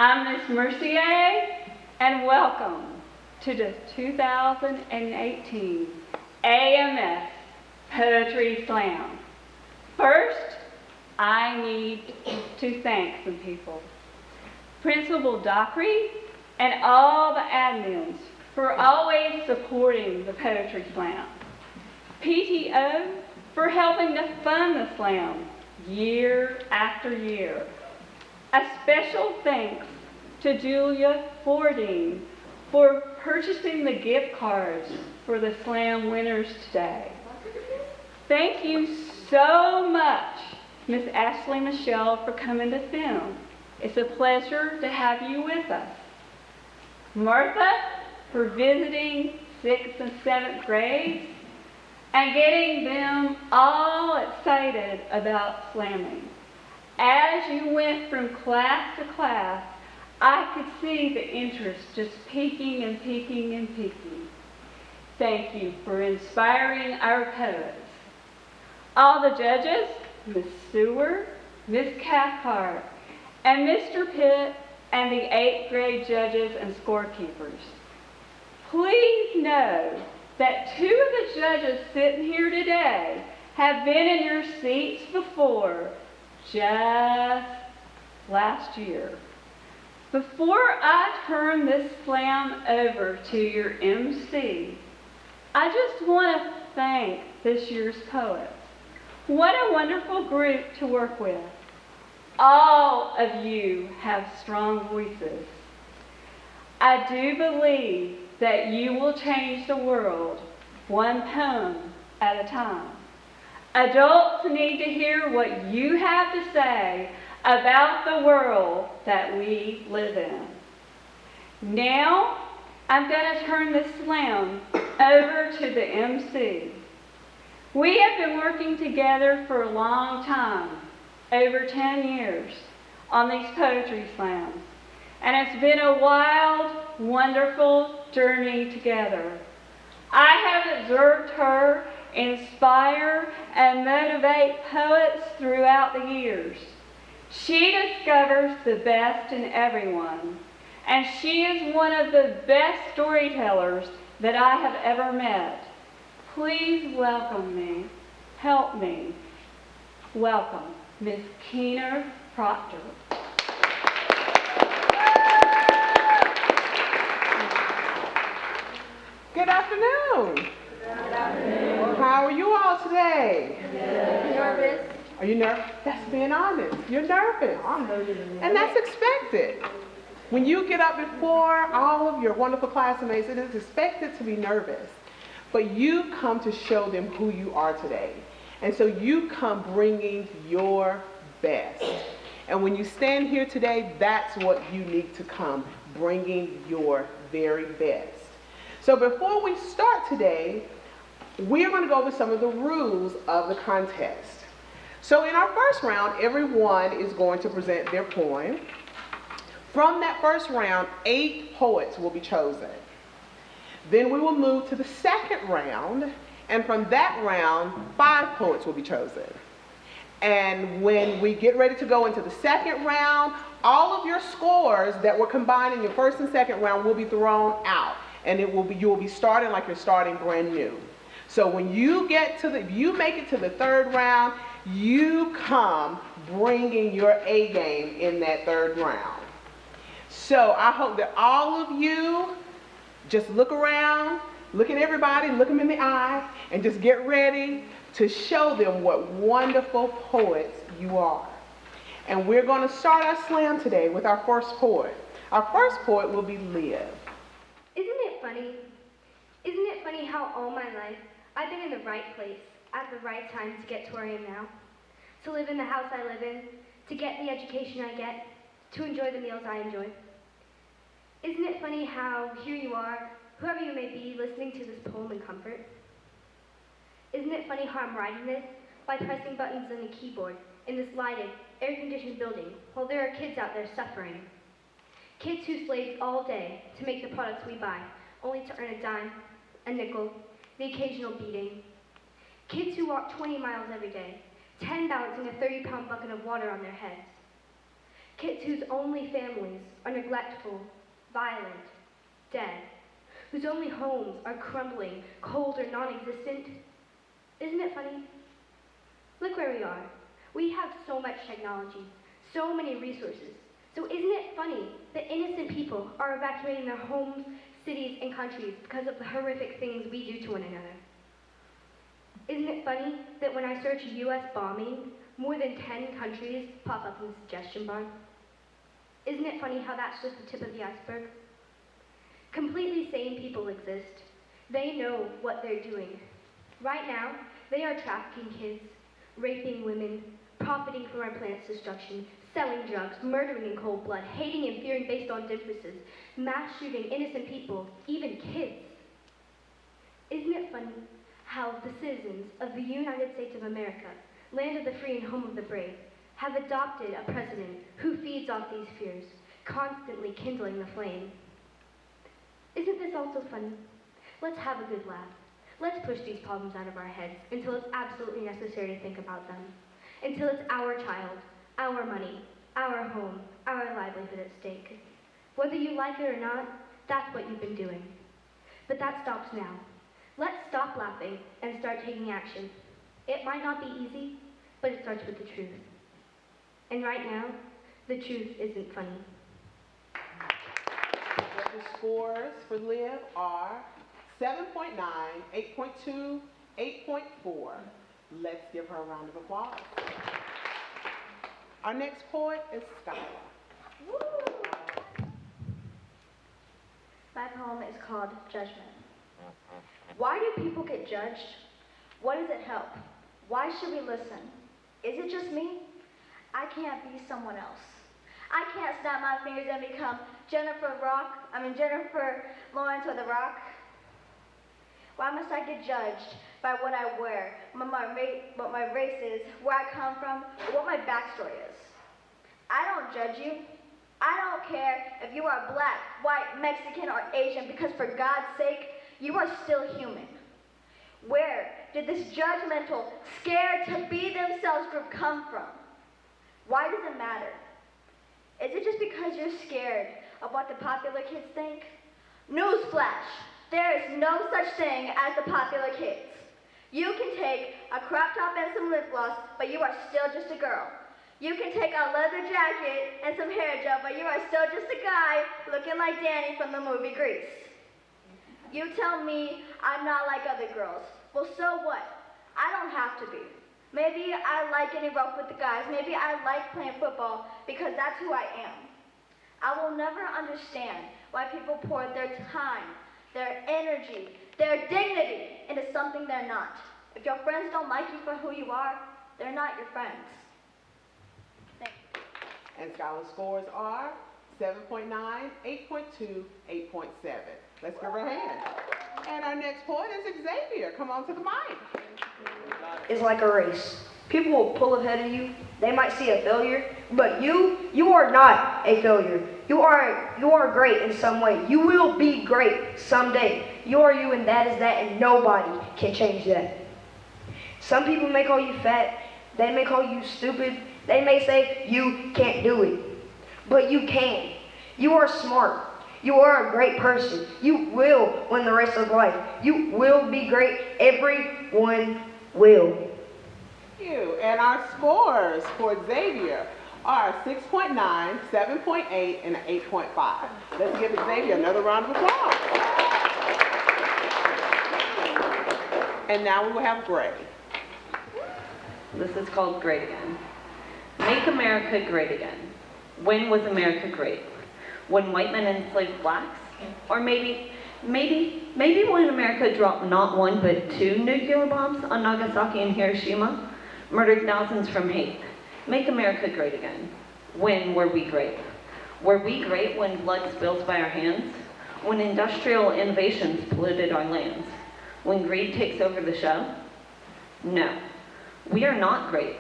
I'm Miss Mercier, and welcome to the 2018 AMS Poetry Slam. First, I need to thank some people. Principal Dockery and all the admins for always supporting the Poetry Slam. PTO for helping to fund the slam year after year. A special thanks to Julia Fording for purchasing the gift cards for the slam winners today. Thank you so much, Miss Ashley Michelle, for coming to film. It's a pleasure to have you with us. Martha for visiting 6th and 7th grades and getting them all excited about slamming. As you went from class to class, I could see the interest just peaking and peaking and peaking. Thank you for inspiring our poets. All the judges, Miss Seward, Miss Cathcart, and Mr. Pitt, and the 8th grade judges and scorekeepers. Please know that 2 of the judges sitting here today have been in your seats before, just last year. Before I turn this slam over to your MC, I just want to thank this year's poets. What a wonderful group to work with. All of you have strong voices. I do believe that you will change the world one poem at a time. Adults need to hear what you have to say about the world that we live in. Now, I'm going to turn the slam over to the MC. We have been working together for a long time, over 10 years, on these poetry slams. And it's been a wild, wonderful journey together. I have observed her inspire and motivate poets throughout the years. She discovers the best in everyone, and she is one of the best storytellers that I have ever met. Please welcome me, help me, welcome Miss Keener Proctor. Good afternoon. Good afternoon. How are you all today? Good. Nervous? Are you nervous? That's being honest. You're nervous. I'm nervous. And that's expected. When you get up before all of your wonderful classmates, it is expected to be nervous. But you come to show them who you are today. And so you come bringing your best. And when you stand here today, that's what you need to come, bringing your very best. So before we start today, we're going to go over some of the rules of the contest. So in our first round, everyone is going to present their poem. From that first round, 8 poets will be chosen. Then we will move to the second round, and from that round, 5 poets will be chosen. And when we get ready to go into the second round, all of your scores that were combined in your first and second round will be thrown out. And you will be starting like you're starting brand new. So when you if you make it to the third round, you come bringing your A game in that third round. So I hope that all of you just look around, look at everybody, look them in the eye, and just get ready to show them what wonderful poets you are. And we're going to start our slam today with our first poet. Our first poet will be Liv. Isn't it funny? Isn't it funny how all my life I've been in the right place at the right time to get to where I am now? To live in the house I live in, to get the education I get, to enjoy the meals I enjoy. Isn't it funny how here you are, whoever you may be, listening to this poem in comfort? Isn't it funny how I'm writing this by pressing buttons on a keyboard in this lighted, air-conditioned building while there are kids out there suffering? Kids who slaved all day to make the products we buy, only to earn a dime, a nickel, the occasional beating. Kids who walk 20 miles every day, 10 balancing a 30-pound bucket of water on their heads. Kids whose only families are neglectful, violent, dead, whose only homes are crumbling, cold, or non-existent. Isn't it funny? Look where we are. We have so much technology, so many resources. So isn't it funny that innocent people are evacuating their homes, cities, and countries because of the horrific things we do to one another? Isn't it funny that when I search U.S. bombing, more than 10 countries pop up in the suggestion bar? Isn't it funny how that's just the tip of the iceberg? Completely sane people exist. They know what they're doing. Right now, they are trafficking kids, raping women, profiting from our planet's destruction, selling drugs, murdering in cold blood, hating and fearing based on differences, mass shooting innocent people, even kids. Isn't it funny how the citizens of the United States of America, land of the free and home of the brave, have adopted a president who feeds off these fears, constantly kindling the flame? Isn't this also funny? Let's have a good laugh. Let's push these problems out of our heads until it's absolutely necessary to think about them. Until it's our child, our money, our home, our livelihood at stake. Whether you like it or not, that's what you've been doing. But that stops now. Let's stop laughing and start taking action. It might not be easy, but it starts with the truth. And right now, the truth isn't funny. The scores for Liv are 7.9, 8.2, 8.4. Let's give her a round of applause. Our next poet is Skylar. My poem is called Judgment. Why do people get judged? What does it help? Why should we listen? Is it just me? I can't be someone else. I can't snap my fingers and become Jennifer Lawrence or The Rock. Why must I get judged by what I wear, what my race is, where I come from, or what my backstory is? I don't judge you. I don't care if you are black, white, Mexican, or Asian, because for God's sake, you are still human. Where did this judgmental, scared to be themselves group come from? Why does it matter? Is it just because you're scared of what the popular kids think? Newsflash, there is no such thing as the popular kids. You can take a crop top and some lip gloss, but you are still just a girl. You can take a leather jacket and some hair gel, but you are still just a guy looking like Danny from the movie Grease. You tell me I'm not like other girls. Well, so what? I don't have to be. Maybe I like getting rough with the guys. Maybe I like playing football because that's who I am. I will never understand why people pour their time, their energy, their dignity into something they're not. If your friends don't like you for who you are, they're not your friends. Thanks. And Skylar's scores are 7.9, 8.2, 8.7. Let's give her a hand. And our next poet is Xavier. Come on to the mic. Is like a race. People will pull ahead of you. They might see a failure, but you are not a failure. You are great in some way. You will be great someday. You are you, and that is that, and nobody can change that. Some people may call you fat. They may call you stupid. They may say you can't do it, but you can. You are smart. You are a great person. You will win the race of life. You will be great. Everyone will. Thank you. And our scores for Xavier are 6.9, 7.8, and an 8.5. Let's give Xavier another round of applause. And now we will have Gray. This is called Great Again. Make America great again. When was America great? When white men enslaved blacks? Or maybe when America dropped not one but 2 nuclear bombs on Nagasaki and Hiroshima, murdered thousands from hate. Make America great again. When were we great? Were we great when blood spills by our hands? When industrial innovations polluted our lands? When greed takes over the show? No, we are not great,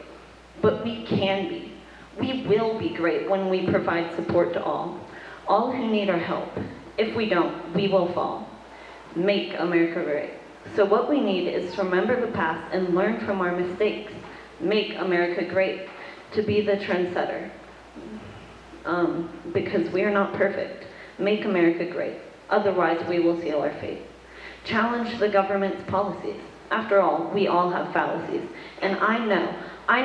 but we can be. We will be great when we provide support to all who need our help. If we don't, we will fall. Make America great. So what we need is to remember the past and learn from our mistakes. Make America great, to be the trendsetter. because we are not perfect. Make America great. Otherwise, we will seal our fate. Challenge the government's policies. After all, we all have fallacies. And I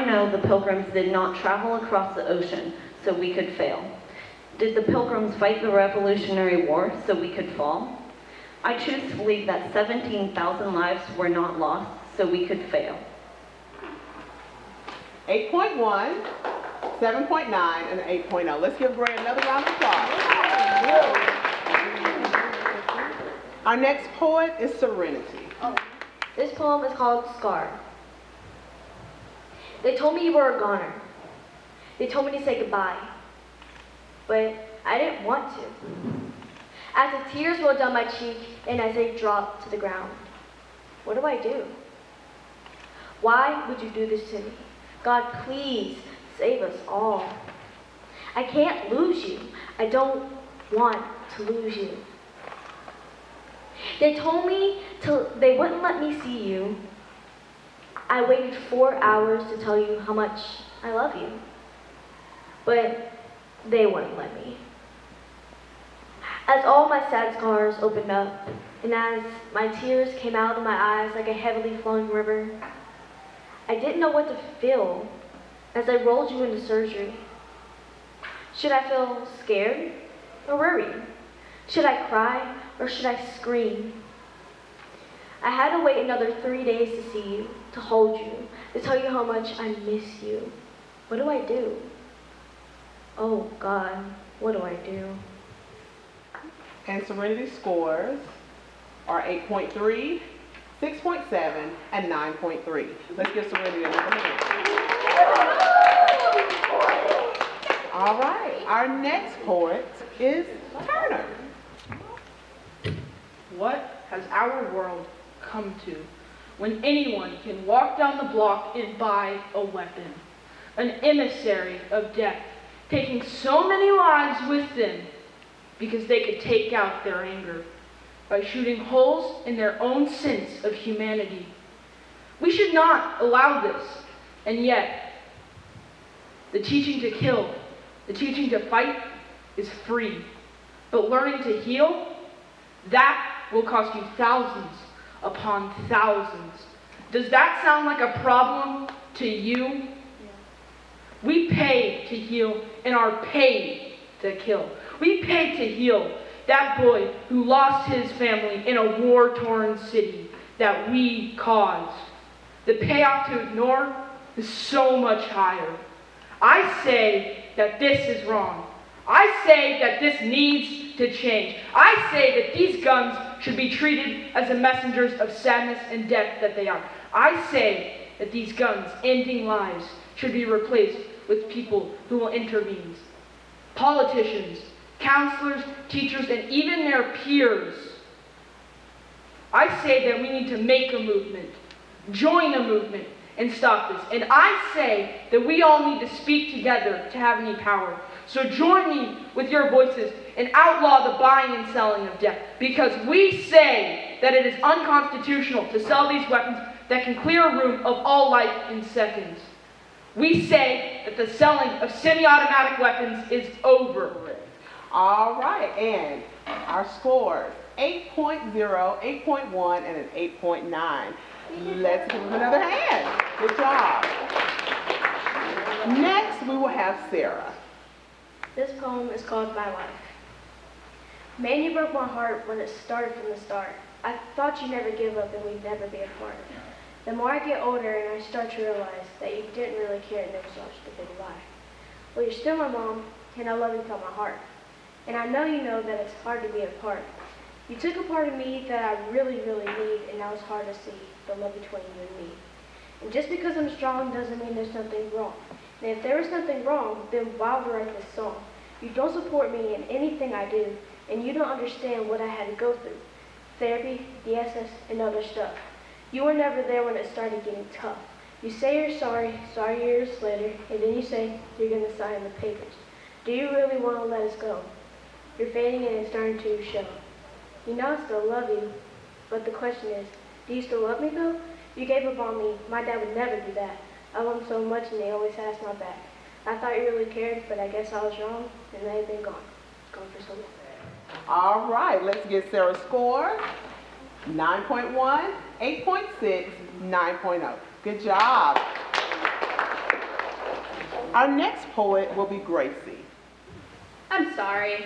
know the Pilgrims did not travel across the ocean so we could fail. Did the Pilgrims fight the Revolutionary War so we could fall? I choose to believe that 17,000 lives were not lost so we could fail. 8.1, 7.9, and 8.0. Let's give Gray another round of applause. Our next poet is Serenity. This poem is called Scar. They told me you were a goner. They told me to say goodbye. But I didn't want to. As the tears rolled down my cheek and as they dropped to the ground, what do I do? Why would you do this to me? God, please save us all. I can't lose you. I don't want to lose you. They told me they wouldn't let me see you. I waited 4 hours to tell you how much I love you. But they wouldn't let me. As all my sad scars opened up, and as my tears came out of my eyes like a heavily flowing river, I didn't know what to feel as I rolled you into surgery. Should I feel scared or worried? Should I cry or should I scream? I had to wait another 3 days to see you, to hold you, to tell you how much I miss you. What do I do? Oh God, what do I do? And Serenity scores are 8.3, 6.7, and 9.3. Let's give Serenity another hand. All right, our next poet is Turner. What has our world come to when anyone can walk down the block and buy a weapon? An emissary of death, taking so many lives with them because they could take out their anger by shooting holes in their own sense of humanity. We should not allow this, and yet the teaching to kill, the teaching to fight is free, but learning to heal, that will cost you thousands upon thousands. Does that sound like a problem to you? We pay to heal and are paid to kill. We pay to heal that boy who lost his family in a war-torn city that we caused. The payoff to ignore is so much higher. I say that this is wrong. I say that this needs to change. I say that these guns should be treated as the messengers of sadness and death that they are. I say that these guns ending lives should be replaced with people who will intervene. Politicians, counselors, teachers, and even their peers. I say that we need to make a movement, join a movement, and stop this. And I say that we all need to speak together to have any power. So join me with your voices and outlaw the buying and selling of death, because we say that it is unconstitutional to sell these weapons that can clear a room of all life in seconds. We say that the selling of semi-automatic weapons is over. All right, and our scores, 8.0, 8.1, and an 8.9. Let's give them another hand. Good job. Next, we will have Sarah. This poem is called My Life. Man, you broke my heart when it started from the start. I thought you'd never give up and we'd never be apart. The more I get older and I start to realize that you didn't really care and it was all just a big lie. Well, you're still my mom, and I love you with all my heart. And I know you know that it's hard to be apart. You took a part of me that I really, really need, and now it's hard to see the love between you and me. And just because I'm strong doesn't mean there's nothing wrong. And if there was nothing wrong, then why would I write this song? You don't support me in anything I do, and you don't understand what I had to go through. Therapy, the SS, and other stuff. You were never there when it started getting tough. You say you're sorry years later, and then you say you're going to sign the papers. Do you really want to let us go? You're fading and it's starting to show. You know I still love you, but the question is, do you still love me though? You gave up on me. My dad would never do that. I love him so much and he always has my back. I thought you really cared, but I guess I was wrong, and they've been gone. Gone for so long. All right, let's get Sarah's score. 9.1, 8.6, 9.0. Good job. Our next poet will be Gracie. I'm sorry.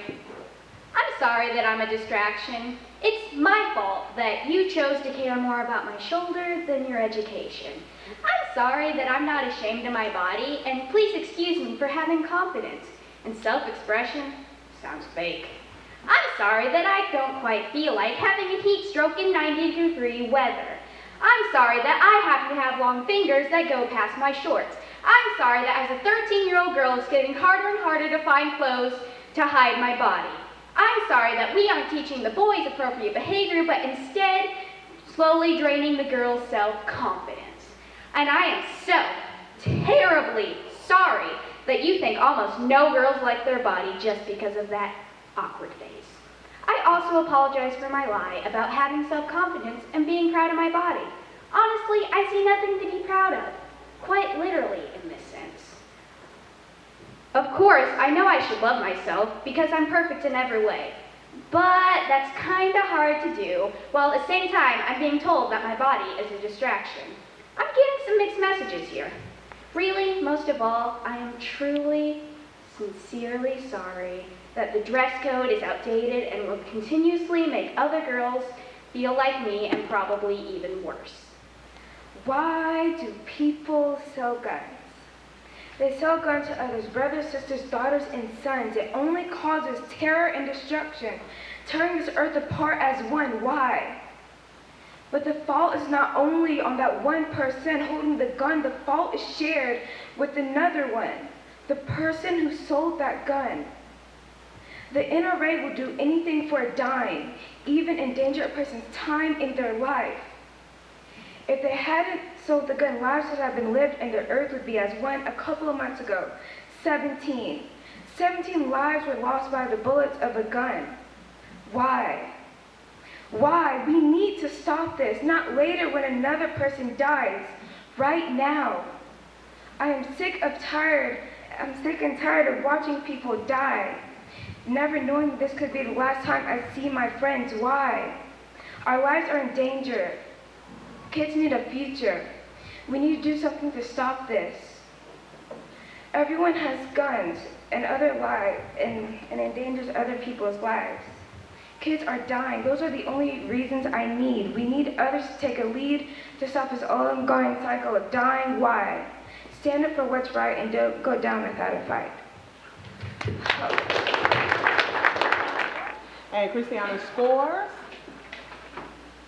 I'm sorry that I'm a distraction. It's my fault that you chose to care more about my shoulder than your education. I'm sorry that I'm not ashamed of my body, and please excuse me for having confidence. And self-expression sounds fake. I'm sorry that I don't quite feel like having a heat stroke in 90-degree weather. I'm sorry that I happen to have long fingers that go past my shorts. I'm sorry that as a 13-year-old girl, it's getting harder and harder to find clothes to hide my body. I'm sorry that we aren't teaching the boys appropriate behavior, but instead slowly draining the girls' self-confidence. And I am so terribly sorry that you think almost no girls like their body just because of that awkward phase. I also apologize for my lie about having self-confidence and being proud of my body. Honestly, I see nothing to be proud of, quite literally in this sense. Of course, I know I should love myself because I'm perfect in every way, but that's kind of hard to do, while at the same time I'm being told that my body is a distraction. I'm getting some mixed messages here. Really, most of all, I am truly, sincerely sorry that the dress code is outdated and will continuously make other girls feel like me and probably even worse. Why do people sell guns? They sell guns to others, brothers, sisters, daughters, and sons. It only causes terror and destruction, tearing this earth apart as one. Why? But the fault is not only on that one person holding the gun. The fault is shared with another one, the person who sold that gun. The NRA will do anything for a dime, even endanger a person's time in their life. If they hadn't sold the gun, lives would have been lived and the earth would be as one a couple of months ago. 17 lives were lost by the bullets of a gun. Why? Why? We need to stop this, not later when another person dies. Right now. I'm sick and tired of watching people die, never knowing this could be the last time I see my friends. Why? Our lives are in danger. Kids need a future. We need to do something to stop this. Everyone has guns and other lives and endangers other people's lives. Kids are dying. Those are the only reasons I need. We need others to take a lead to stop this ongoing cycle of dying. Why? Stand up for what's right and don't go down without a fight. And Christiana's scores,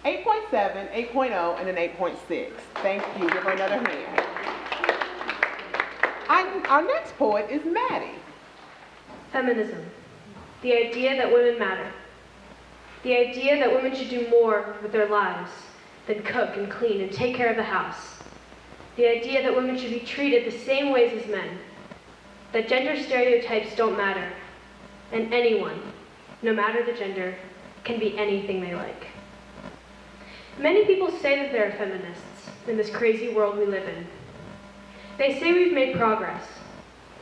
8.7, 8.0, and an 8.6. Thank you. Give her another hand. Our next poet is Maddie. Feminism. The idea that women matter. The idea that women should do more with their lives than cook and clean and take care of the house. The idea that women should be treated the same ways as men. That gender stereotypes don't matter. And anyone, no matter the gender, can be anything they like. Many people say that they're feminists in this crazy world we live in. They say we've made progress,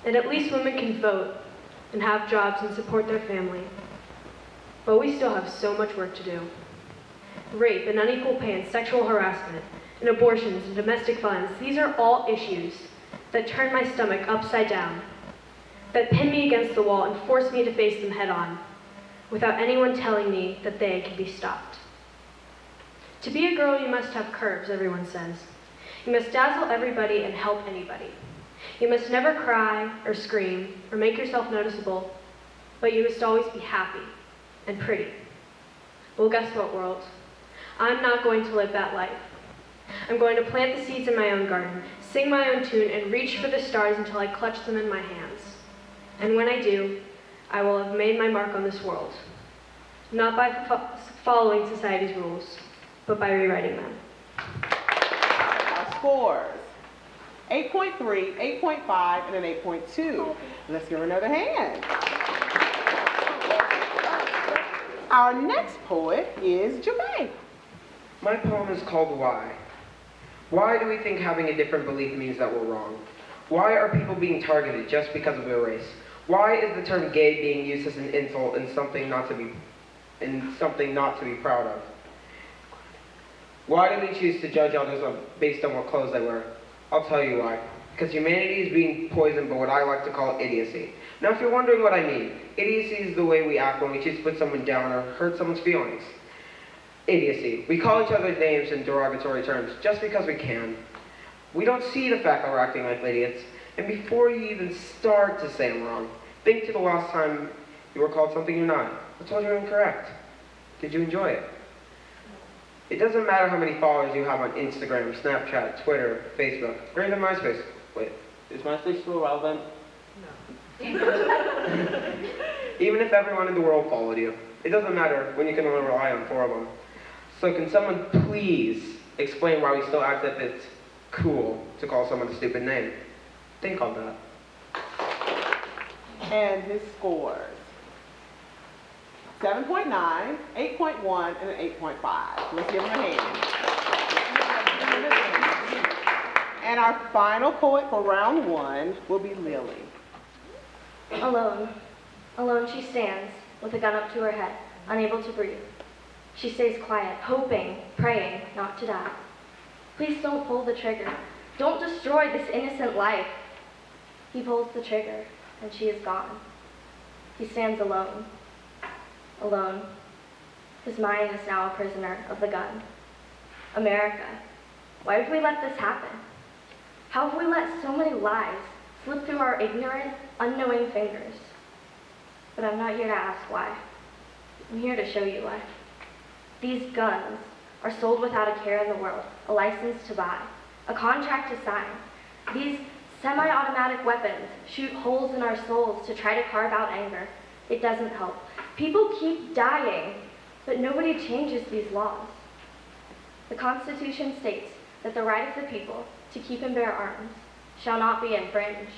and at least women can vote and have jobs and support their family. But we still have so much work to do. Rape and unequal pay and sexual harassment and abortions and domestic violence, these are all issues that turn my stomach upside down, that pin me against the wall and force me to face them head on, without anyone telling me that they can be stopped. To be a girl, you must have curves, everyone says. You must dazzle everybody and help anybody. You must never cry or scream or make yourself noticeable, but you must always be happy and pretty. Well, guess what, world? I'm not going to live that life. I'm going to plant the seeds in my own garden, sing my own tune, and reach for the stars until I clutch them in my hands. And when I do, I will have made my mark on this world, not by following society's rules, but by rewriting them. Our scores, 8.3, 8.5, and an 8.2. Let's give her another hand. Our next poet is Jermaine. My poem is called Why. Why do we think having a different belief means that we're wrong? Why are people being targeted just because of their race? Why is the term gay being used as an insult and something not to be proud of? Why do we choose to judge others based on what clothes they wear? I'll tell you why. Because humanity is being poisoned by what I like to call idiocy. Now, if you're wondering what I mean, idiocy is the way we act when we choose to put someone down or hurt someone's feelings. Idiocy. We call each other names in derogatory terms just because we can. We don't see the fact that we're acting like idiots. And before you even start to say I'm wrong, think to the last time you were called something you're not. Or told you're incorrect. Did you enjoy it? It doesn't matter how many followers you have on Instagram, Snapchat, Twitter, Facebook, or even MySpace. Wait, is MySpace still relevant? No. Even if everyone in the world followed you, it doesn't matter when you can only rely on 4 of them. So can someone please explain why we still act as if it's cool to call someone a stupid name? Think on that. And his scores. 7.9, 8.1, and an 8.5. Let's give him a hand. And our final poet for round 1 will be Lily. Alone. Alone she stands, with a gun up to her head, unable to breathe. She stays quiet, hoping, praying not to die. Please don't pull the trigger. Don't destroy this innocent life. He pulls the trigger, and she is gone. He stands alone. Alone. His mind is now a prisoner of the gun. America, why did we let this happen? How have we let so many lies slip through our ignorant, unknowing fingers? But I'm not here to ask why. I'm here to show you why. These guns are sold without a care in the world, a license to buy, a contract to sign. These semi-automatic weapons shoot holes in our souls to try to carve out anger. It doesn't help. People keep dying, but nobody changes these laws. The Constitution states that the right of the people to keep and bear arms shall not be infringed.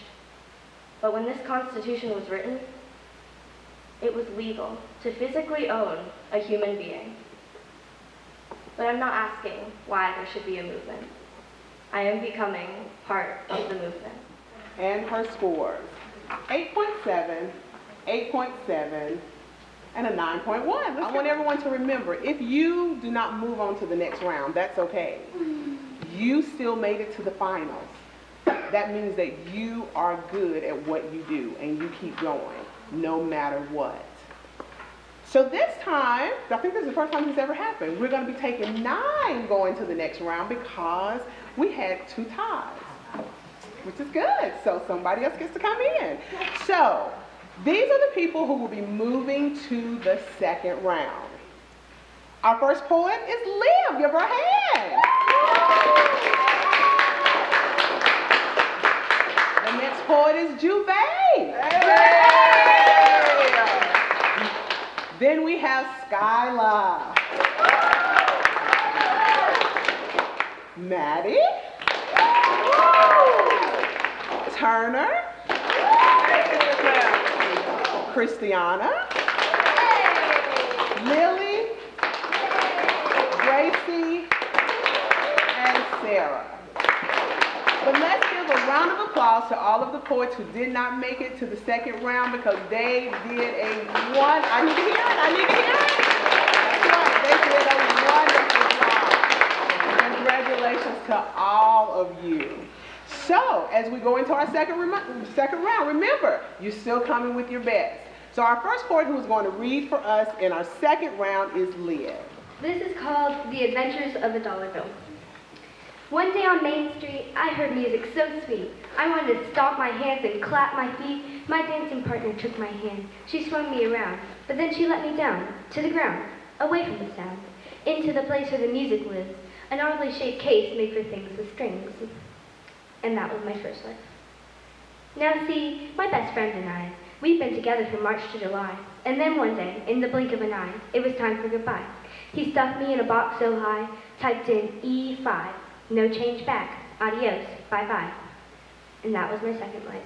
But when this Constitution was written, it was legal to physically own a human being. But I'm not asking why there should be a movement. I am becoming part of the movement. And her scores. 8.7, 8.7, and a 9.1. I want everyone to remember, if you do not move on to the next round, that's okay. You still made it to the finals. That means that you are good at what you do and you keep going, no matter what. So this time, I think this is the first time this ever happened, we're going to be taking 9 going to the next round because we had 2 ties, which is good. So somebody else gets to come in. So these are the people who will be moving to the second round. Our first poet is Liv. Give her a hand. The next poet is Juve. Then we have Skylar. Maddie. Turner. Christiana. Lily. Gracie. And Sarah. But let's give a round of applause to all of the poets who did not make it to the second round because they did a I need to hear it. That's right. They did a wonderful job. Congratulations to all of you. So, as we go into our second round, remember, you're still coming with your best. So our first poet who is going to read for us in our second round is Liv. This is called The Adventures of a Dollar Bill. One day on Main Street, I heard music so sweet. I wanted to stomp my hands and clap my feet. My dancing partner took my hand. She swung me around, but then she let me down, to the ground, away from the sound, into the place where the music lives, an oddly shaped case made for things with strings. And that was my first life. Now see, my best friend and I, we've been together from March to July. And then one day, in the blink of an eye, it was time for goodbye. He stuffed me in a box so high, typed in E5. No change back. Adios. Bye-bye. And that was my second life.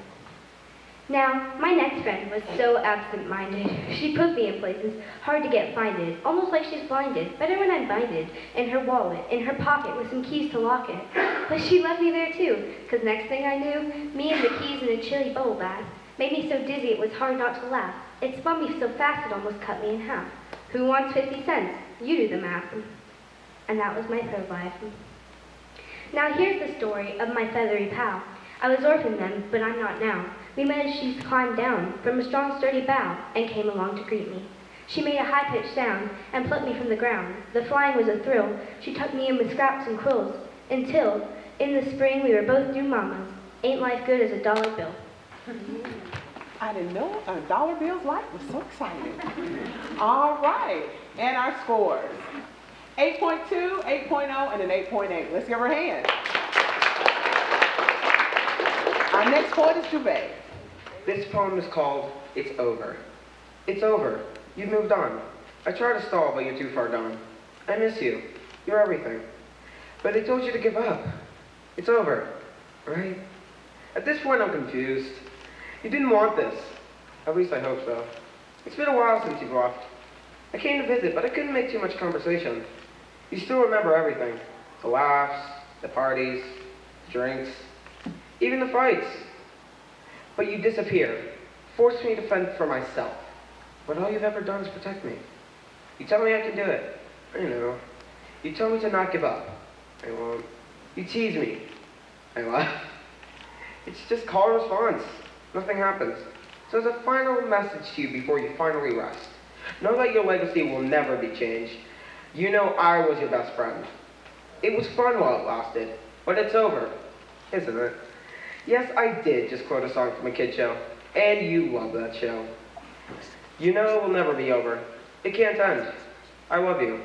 Now, my next friend was so absent-minded. She put me in places hard to get finded, almost like she's blinded. Better when I'm binded, in her wallet, in her pocket with some keys to lock it. But she left me there too, 'cause next thing I knew, me and the keys in a chilly bubble bath made me so dizzy it was hard not to laugh. It spun me so fast it almost cut me in half. Who wants 50 cents? You do the math. And that was my third life. Now here's the story of my feathery pal. I was orphaned then, but I'm not now. We managed to climb down from a strong, sturdy bough and came along to greet me. She made a high-pitched sound and plucked me from the ground. The flying was a thrill. She tucked me in with scraps and quills until, in the spring, we were both new mamas. Ain't life good as a dollar bill? I didn't know a dollar bill's life was so exciting. All right, and our scores. 8.2, 8.0, and an 8.8. Let's give her a hand. Our next poet is Juve. This poem is called It's Over. It's over. You've moved on. I try to stall, but you're too far gone. I miss you. You're everything. But they told you to give up. It's over, right? At this point, I'm confused. You didn't want this. At least I hope so. It's been a while since you've left. I came to visit, but I couldn't make too much conversation. You still remember everything. The laughs, the parties, the drinks, even the fights. But you disappeared, forced me to fend for myself. But all you've ever done is protect me. You tell me I can do it. I know. You tell me to not give up. I won't. You tease me. I laugh. It's just call and response. Nothing happens. So as a final message to you before you finally rest, know that your legacy will never be changed. You know I was your best friend. It was fun while it lasted, but it's over, isn't it? Yes, I did just quote a song from a kid show, and you love that show. You know it will never be over. It can't end. I love you,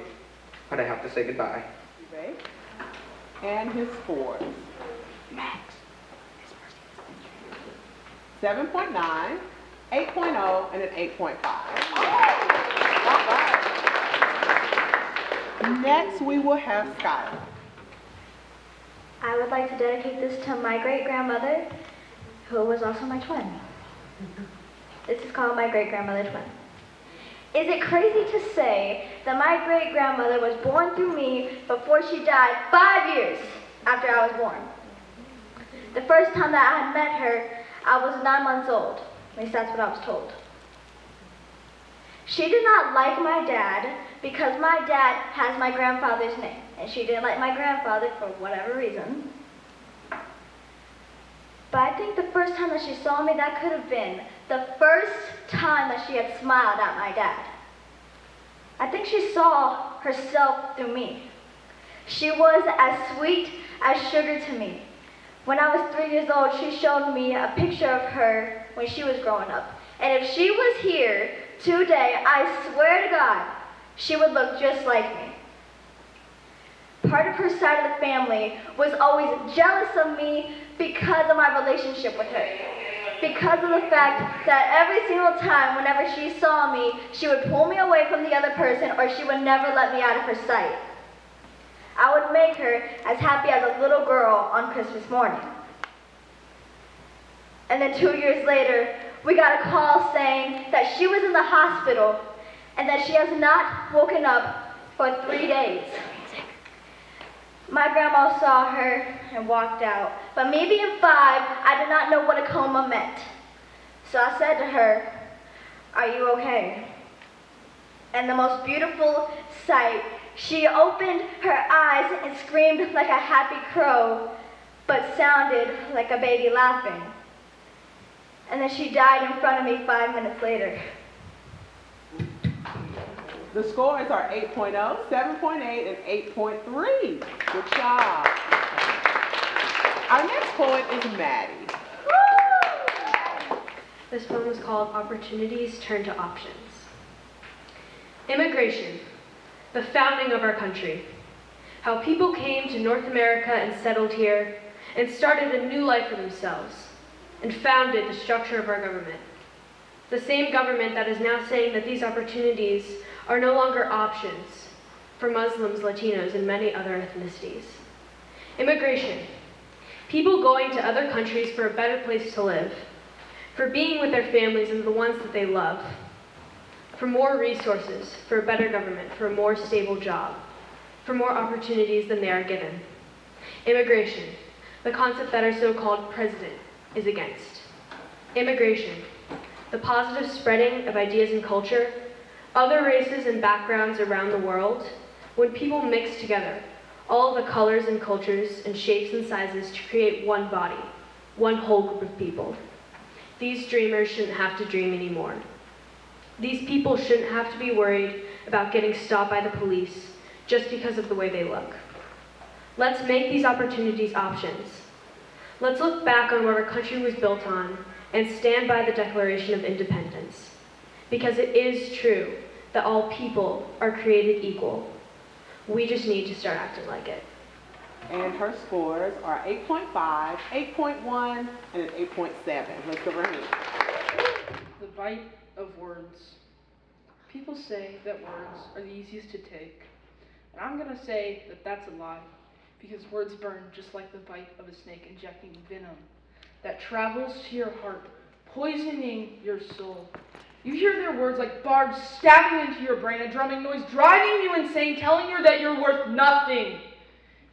but I have to say goodbye. Juve. And his scores. 7.9, 8.0, and an 8.5. All right. Next, we will have Skylar. I would like to dedicate this to my great-grandmother, who was also my twin. This is called My Great-Grandmother Twin. Is it crazy to say that my great-grandmother was born through me before she died 5 years after I was born? The first time that I had met her, I was 9 months old. At least that's what I was told. She did not like my dad because my dad has my grandfather's name, and she didn't like my grandfather for whatever reason. But I think the first time that she saw me, that could have been the first time that she had smiled at my dad. I think she saw herself through me. She was as sweet as sugar to me. When I was 3 years old, she showed me a picture of her when she was growing up. And if she was here today, I swear to God, she would look just like me. Part of her side of the family was always jealous of me because of my relationship with her. Because of the fact that every single time, whenever she saw me, she would pull me away from the other person, or she would never let me out of her sight. I would make her as happy as a little girl on Christmas morning. And then 2 years later, we got a call saying that she was in the hospital and that she has not woken up for 3 days. My grandma saw her and walked out, but me being 5, I did not know what a coma meant. So I said to her, "Are you okay?" And the most beautiful sight, she opened her eyes and screamed like a happy crow, but sounded like a baby laughing. And then she died in front of me 5 minutes later. The scores are 8.0, 7.8, and 8.3. Good job. Our next poet is Maddie. This poem is called Opportunities Turn to Options. Immigration, the founding of our country. How people came to North America and settled here and started a new life for themselves and founded the structure of our government. The same government that is now saying that these opportunities are no longer options for Muslims, Latinos, and many other ethnicities. Immigration, people going to other countries for a better place to live. for being with their families and the ones that they love, for more resources, for a better government, for a more stable job, for more opportunities than they are given. Immigration, the concept that our so-called president is against. Immigration, the positive spreading of ideas and culture, other races and backgrounds around the world, when people mix together all the colors and cultures and shapes and sizes to create one body, one whole group of people. These dreamers shouldn't have to dream anymore. These people shouldn't have to be worried about getting stopped by the police just because of the way they look. Let's make these opportunities options. Let's look back on what our country was built on and stand by the Declaration of Independence. Because it is true that all people are created equal. We just need to start acting like it. And her scores are 8.5, 8.1, and an 8.7. Let's give her a hand. The bite of words. People say that words are the easiest to take. And I'm going to say that that's a lie. Because words burn just like the bite of a snake injecting venom that travels to your heart, poisoning your soul. You hear their words like barbs stabbing into your brain, a drumming noise driving you insane, telling you that you're worth nothing.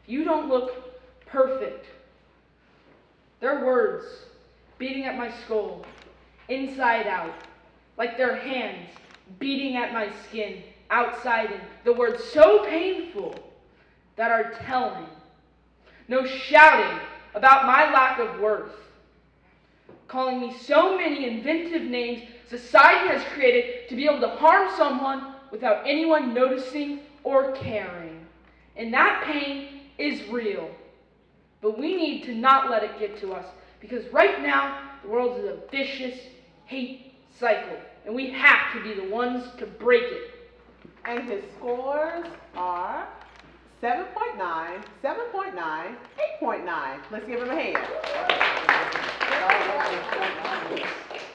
You don't look perfect. Their words beating at my skull, inside out, like their hands beating at my skin, outside in. The words so painful that are telling. No shouting about my lack of worth. Calling me so many inventive names society has created to be able to harm someone without anyone noticing or caring. And that pain is real. But we need to not let it get to us, because right now the world is a vicious hate cycle, and we have to be the ones to break it. And his scores are 7.9, 7.9, 8.9. Let's give him a hand.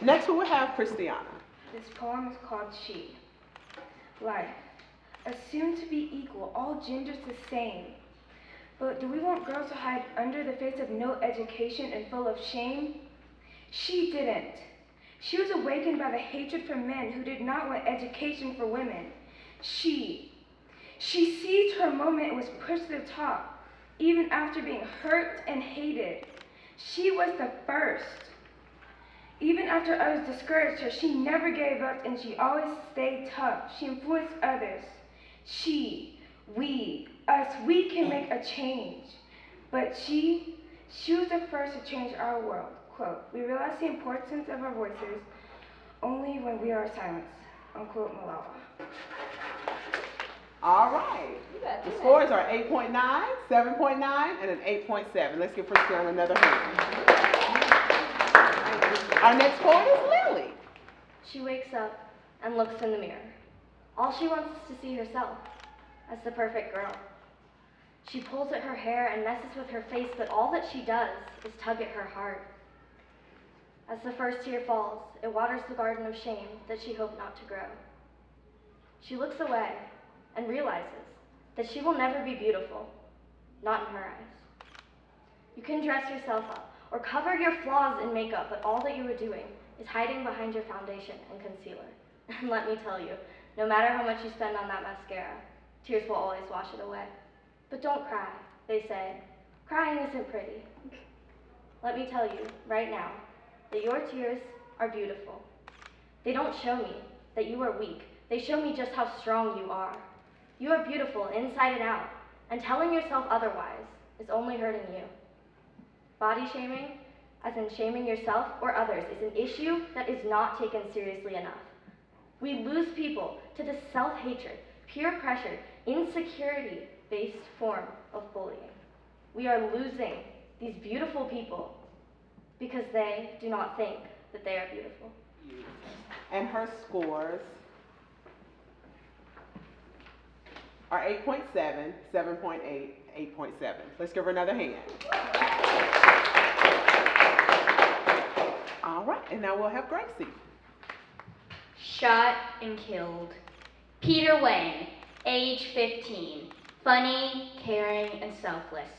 Next we will have Christiana. This poem is called She. Life. Assumed to be equal, all genders the same. But do we want girls to hide under the face of no education and full of shame? She didn't. She was awakened by the hatred for men who did not want education for women. She seized her moment and was pushed to the top, even after being hurt and hated. She was the first. Even after others discouraged her, she never gave up and she always stayed tough. She influenced others. She, we, us, we can make a change. But she was the first to change our world. Quote, we realize the importance of our voices only when we are silenced. Unquote, Malala. All right. The scores are 8.9, 7.9, and an 8.7. Let's give Christiana another hand. Our next poet is Lily. She wakes up and looks in the mirror. All she wants is to see herself as the perfect girl. She pulls at her hair and messes with her face, but all that she does is tug at her heart. As the first tear falls, it waters the garden of shame that she hoped not to grow. She looks away and realizes that she will never be beautiful, not in her eyes. You can dress yourself up or cover your flaws in makeup, but all that you are doing is hiding behind your foundation and concealer. And let me tell you, no matter how much you spend on that mascara, tears will always wash it away. But don't cry, they say. Crying isn't pretty. Let me tell you, right now, that your tears are beautiful. They don't show me that you are weak. They show me just how strong you are. You are beautiful inside and out, and telling yourself otherwise is only hurting you. Body shaming, as in shaming yourself or others, is an issue that is not taken seriously enough. We lose people to this self-hatred, peer pressure, insecurity-based form of bullying. We are losing these beautiful people because they do not think that they are beautiful. And her scores are 8.7, 7.8, 8.7. Let's give her another hand. All right, and now we'll have Gracie. Shot and killed. Peter Wayne, age 15. Funny, caring, and selfless.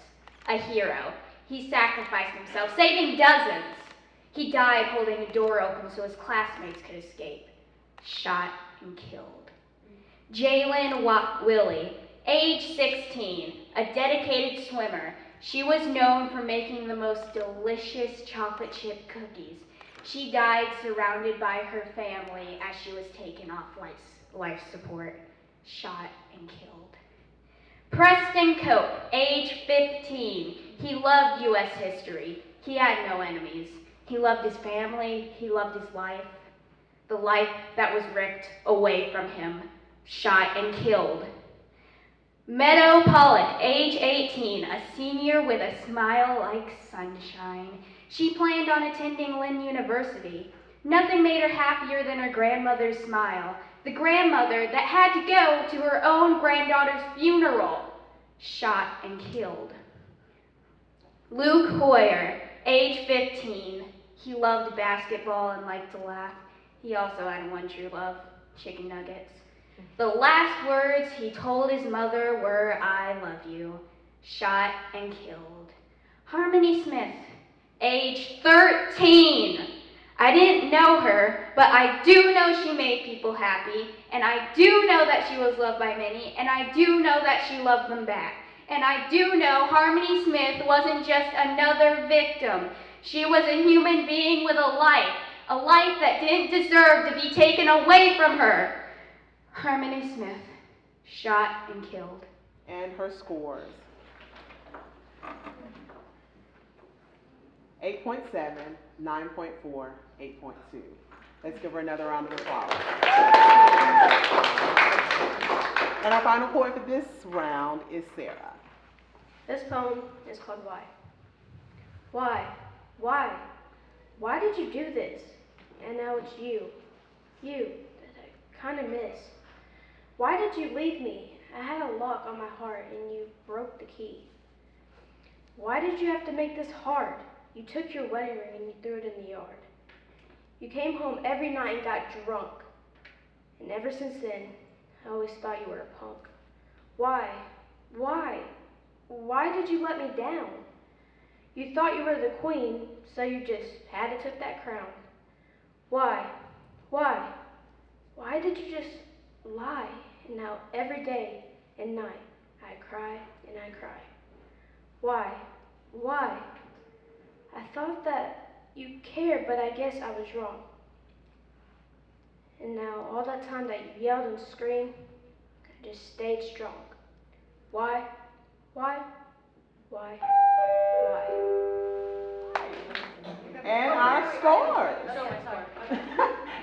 A hero. He sacrificed himself, saving dozens. He died holding a door open so his classmates could escape. Shot and killed. Jalen Willie, age 16, a dedicated swimmer. She was known for making the most delicious chocolate chip cookies. She died surrounded by her family as she was taken off life support. Shot and killed. Preston Cope, age 15. He loved U.S. history. He had no enemies. He loved his family. He loved his life. The life that was ripped away from him. Shot and killed. Meadow Pollock, age 18, a senior with a smile like sunshine. She planned on attending Lynn University. Nothing made her happier than her grandmother's smile. The grandmother that had to go to her own granddaughter's funeral. Shot and killed. Luke Hoyer, age 15. He loved basketball and liked to laugh. He also had one true love, chicken nuggets. The last words he told his mother were, "I love you." Shot and killed. Harmony Smith, age 13. I didn't know her, but I do know she made people happy, and I do know that she was loved by many, and I do know that she loved them back. And I do know Harmony Smith wasn't just another victim. She was a human being with a life that didn't deserve to be taken away from her. Harmony Smith, shot and killed. And her scores. 8.7, 9.4, 8.2. Let's give her another round of applause. And our final poet for this round is Sarah. This poem is called Why. Why? Why? Why did you do this? And now it's you that I kind of miss. Why did you leave me? I had a lock on my heart and you broke the key. Why did you have to make this hard? You took your wedding ring and you threw it in the yard. You came home every night and got drunk. And ever since then, I always thought you were a punk. Why? Why? Why did you let me down? You thought you were the queen, so you just had to take that crown. Why? Why? Why did you just lie? And now every day and night, I cry and I cry. Why? Why? I thought that you cared, but I guess I was wrong. And now all that time that you yelled and screamed, I just stayed strong. Why? Why? Why? Why? And our scores.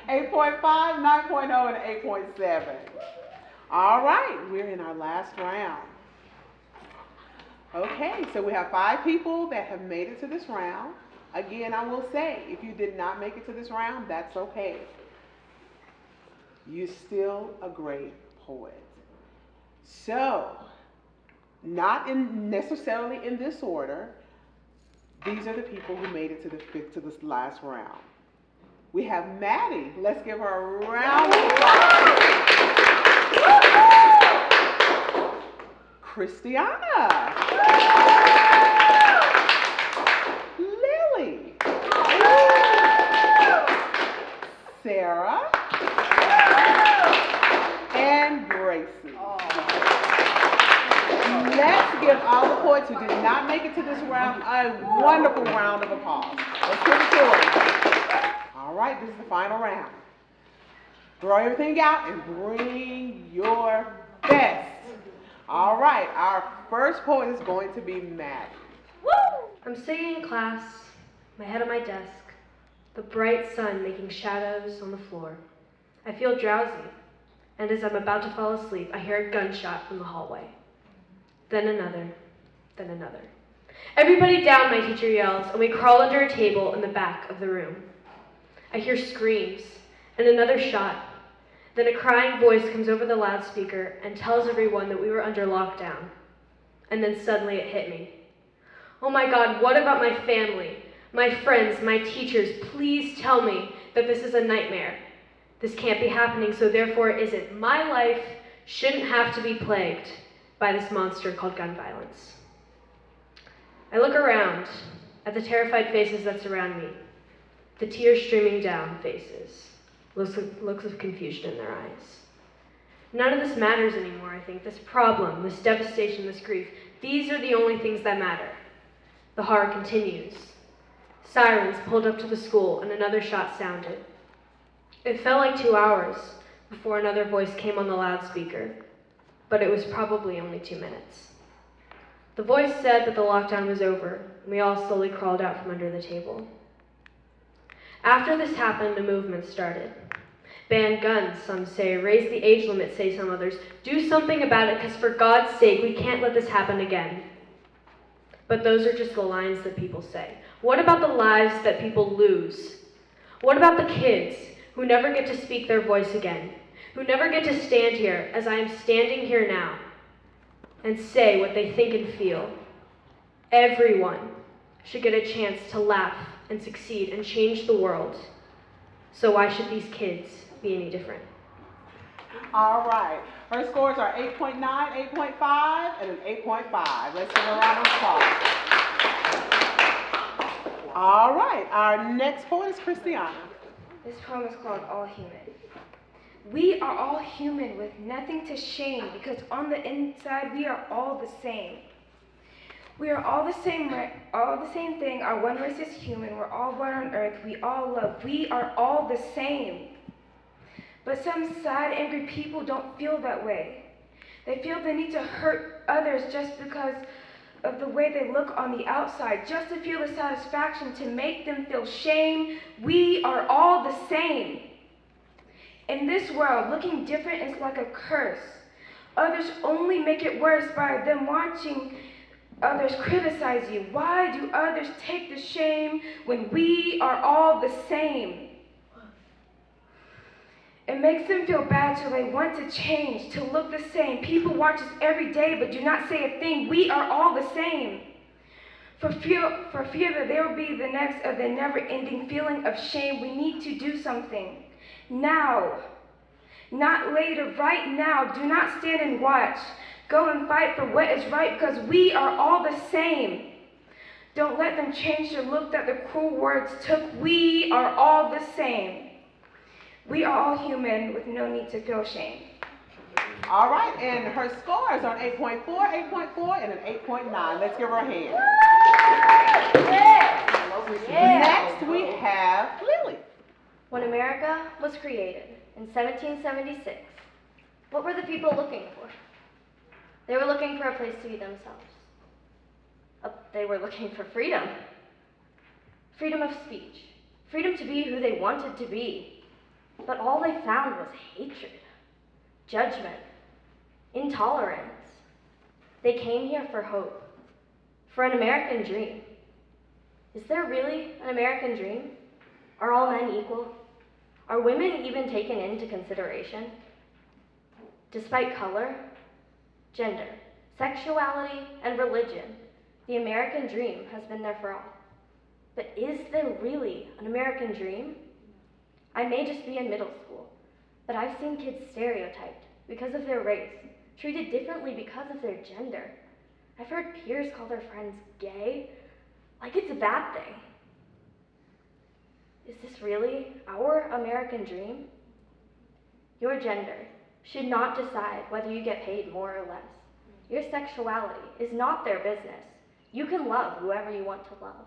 8.5, 9.0, and 8.7. All right, we're in our last round. Okay, so we have 5 people that have made it to this round. Again, I will say, if you did not make it to this round, that's okay. You're still a great poet. So, not necessarily in this order, these are the people who made it to this last round. We have Maddie. Let's give her a round of applause. Christiana. Lily. Sarah. And Gracie. Let's give all the poets who did not make it to this round a wonderful round of applause. Let's give it to them. All right, this is the final round. Throw everything out and bring your best. All right, our first poet is going to be Maddie. Woo! I'm sitting in class, my head on my desk, the bright sun making shadows on the floor. I feel drowsy, and as I'm about to fall asleep, I hear a gunshot from the hallway. Then another, then another. Everybody down, my teacher yells, and we crawl under a table in the back of the room. I hear screams, and another shot. Then a crying voice comes over the loudspeaker and tells everyone that we were under lockdown. And then suddenly it hit me. Oh my God, what about my family, my friends, my teachers? Please tell me that this is a nightmare. This can't be happening, so therefore it isn't. My life shouldn't have to be plagued by this monster called gun violence. I look around at the terrified faces that surround me. the tears streaming down faces, looks of confusion in their eyes. None of this matters anymore, I think. This problem, this devastation, this grief, these are the only things that matter. The horror continues. Sirens pulled up to the school and another shot sounded. It felt like 2 hours before another voice came on the loudspeaker, but it was probably only 2 minutes. The voice said that the lockdown was over, and we all slowly crawled out from under the table. After this happened, a movement started. Ban guns, some say. Raise the age limit, say some others. Do something about it, because for God's sake, we can't let this happen again. But those are just the lines that people say. What about the lives that people lose? What about the kids who never get to speak their voice again? Who never get to stand here, as I am standing here now, and say what they think and feel? Everyone should get a chance to laugh and succeed and change the world. So why should these kids be any different? All right. Her scores are 8.9, 8.5, and an 8.5. Let's give her a round of applause. All right. Our next poet is Christiana. This poem is called All Human. We are all human with nothing to shame, because on the inside we are all the same. We are all the same thing. Our one race is human. We're all born on earth. We all love. We are all the same. But some sad, angry people don't feel that way. They feel the need to hurt others just because of the way they look on the outside, just to feel the satisfaction, to make them feel shame. We are all the same. In this world, looking different is like a curse. Others only make it worse by them watching others criticize you. Why do others take the shame when we are all the same? It makes them feel bad, so they want to change, to look the same. People watch us every day but do not say a thing. We are all the same. For fear that there will be the next of the never-ending feeling of shame, we need to do something. Now. Not later, right now. Do not stand and watch. Go and fight for what is right, because we are all the same. Don't let them change the look that the cruel words took. We are all the same. We are all human with no need to feel shame. All right, and her scores are 8.4, 8.4, and an 8.9. Let's give her a hand. Next, we have Lily. When America was created in 1776, what were the people looking for? They were looking for a place to be themselves. They were looking for freedom. Freedom of speech. Freedom to be who they wanted to be. But all they found was hatred, judgment, intolerance. They came here for hope, for an American dream. Is there really an American dream? Are all men equal? Are women even taken into consideration? Despite color, gender, sexuality, and religion, the American dream has been there for all. But is there really an American dream? I may just be in middle school, but I've seen kids stereotyped because of their race, treated differently because of their gender. I've heard peers call their friends gay, like it's a bad thing. Is this really our American dream? Your gender should not decide whether you get paid more or less. Your sexuality is not their business. You can love whoever you want to love.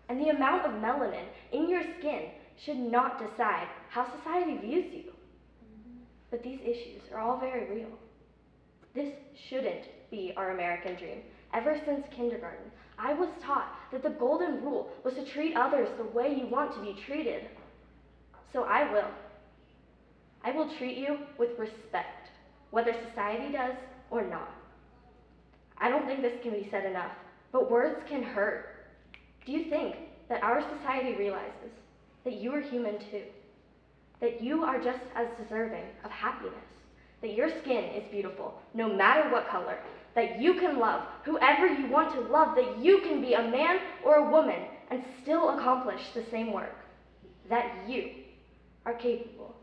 And the amount of melanin in your skin should not decide how society views you. But these issues are all very real. This shouldn't be our American dream. Ever since kindergarten, I was taught that the golden rule was to treat others the way you want to be treated. So I will. I will treat you with respect, whether society does or not. I don't think this can be said enough, but words can hurt. Do you think that our society realizes that you are human too? That you are just as deserving of happiness? That your skin is beautiful, no matter what color? That you can love whoever you want to love? That you can be a man or a woman and still accomplish the same work? That you are capable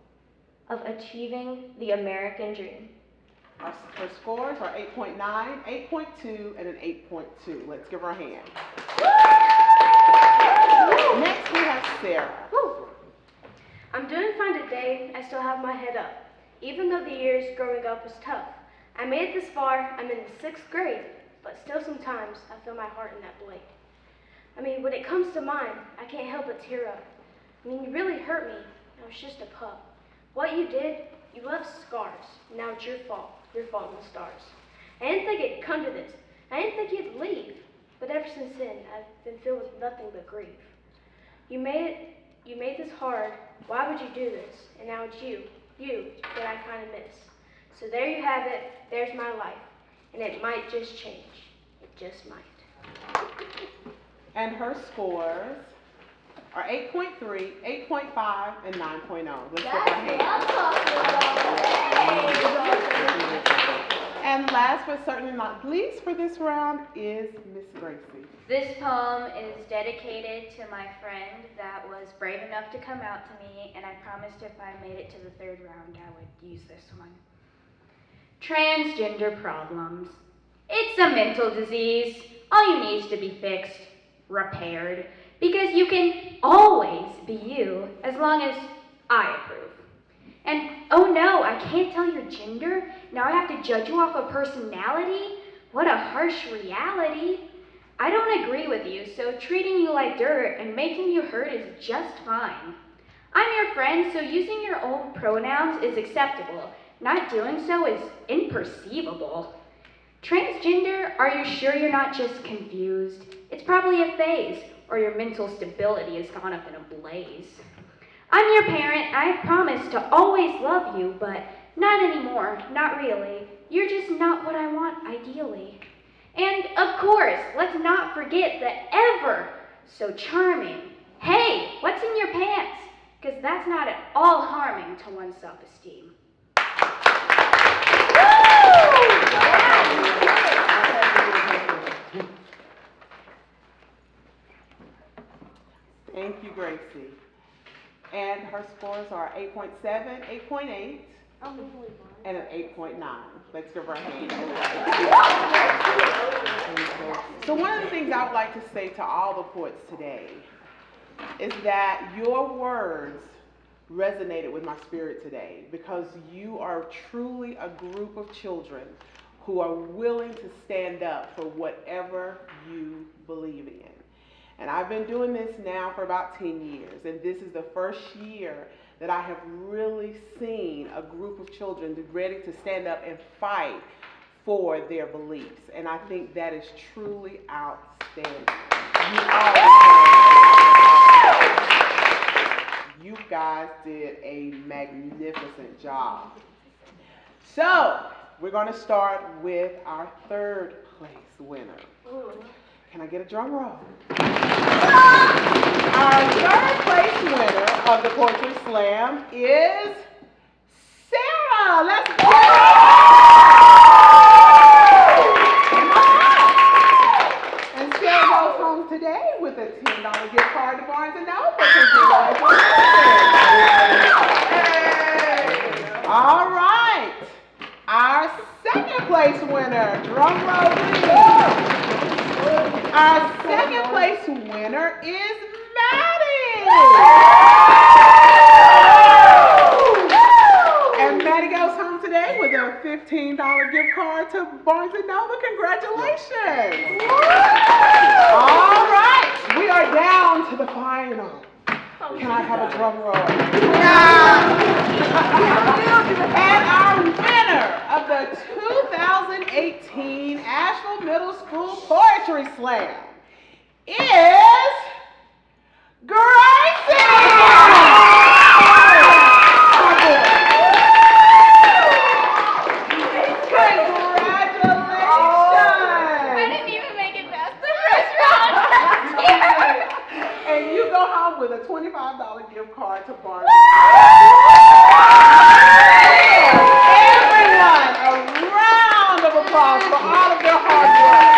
of achieving the American dream? Her scores are 8.9, 8.2, and an 8.2. Let's give her a hand. Next we have Sarah. Woo! I'm doing fine today. I still have my head up. Even though the years growing up was tough. I made it this far. I'm in the 6th grade, but still sometimes I feel my heart in that blade. I mean, when it comes to mine, I can't help but tear up. I mean, you really hurt me. I was just a pup. What you did, you left scars. Now it's your fault. Your fault in the stars. I didn't think it'd come to this. I didn't think you'd leave. But ever since then, I've been filled with nothing but grief. You made this hard. Why would you do this? And now it's you that I kind of miss. So there you have it. There's my life. And it might just change. It just might. And her scores are 8.3, 8.5, and 9.0. Let's give her a hand. And last but certainly not least for this round is Miss Gracie. This poem is dedicated to my friend that was brave enough to come out to me, and I promised if I made it to the 3rd round, I would use this one. Transgender problems. It's a mental disease. All you need is to be fixed, repaired, because you can always be you as long as I approve. And oh no, I can't tell your gender. Now I have to judge you off of personality? What a harsh reality. I don't agree with you, so treating you like dirt and making you hurt is just fine. I'm your friend, so using your own pronouns is acceptable. Not doing so is imperceivable. Transgender, are you sure you're not just confused? It's probably a phase, or your mental stability has gone up in a blaze. I'm your parent, I've promised to always love you, but not anymore, not really. You're just not what I want, ideally. And of course, let's not forget the ever so charming, hey, what's in your pants? Because that's not at all harming to one's self-esteem. Thank you, Gracie. And her scores are 8.7, 8.8, and an 8.9. Let's give her a hand. So one of the things I would like to say to all the poets today is that your words resonated with my spirit today because you are truly a group of children who are willing to stand up for whatever you believe in. And I've been doing this now for about 10 years, and this is the first year that I have really seen a group of children ready to stand up and fight for their beliefs. And I think that is truly outstanding. You guys did a magnificent job. So, we're going to start with our 3rd place winner. Can I get a drum roll? Our 3rd place winner of the Poetry Slam is Sarah. Let's go! And Sarah goes home today with a $10 gift card to Barnes & Noble. All right. Our 2nd place winner, drum roll please. Our 2nd place winner is Maddie. And Maddie goes home today with a $15 gift card to Barnes & Noble. Congratulations. All right, we are down to the final. Can I have a drum roll? And our winner of the 2018 Asheville Middle School Poetry Slam is Gracie! Congratulations! I didn't even make it past the first round. And you go home with a $25 gift card to Barnes. Everyone, a round of applause for all of their hard work.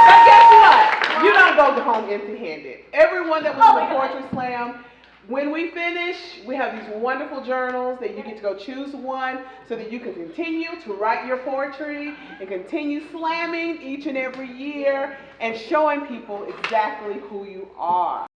But guess what? You don't go home empty-handed. Everyone that was in the Poetry Slam, when we finish, we have these wonderful journals that you get to go choose one so that you can continue to write your poetry and continue slamming each and every year and showing people exactly who you are.